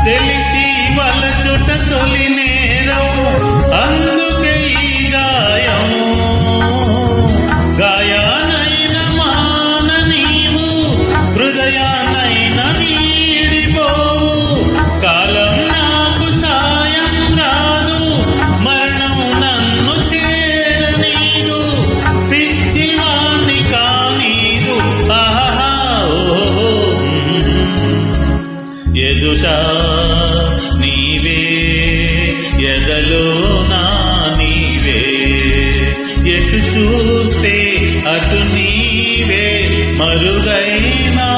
తెలిసి వలచుట తొలి నేరం, అందుకే ఈ గాయం. గాయానైన మాన నీవు, హృదయానైన వీడిపోవు. కాలం నాకు సాయం రాదు, మరణం నన్ను చేరనీదు. పిచ్చివాణ్ణి కానీదు. ఆహా ఓహో, ఎదుట నీవే, ఎదలో నా నీవే. ఎటు చూస్తే అటు నీవే, మరుగైనా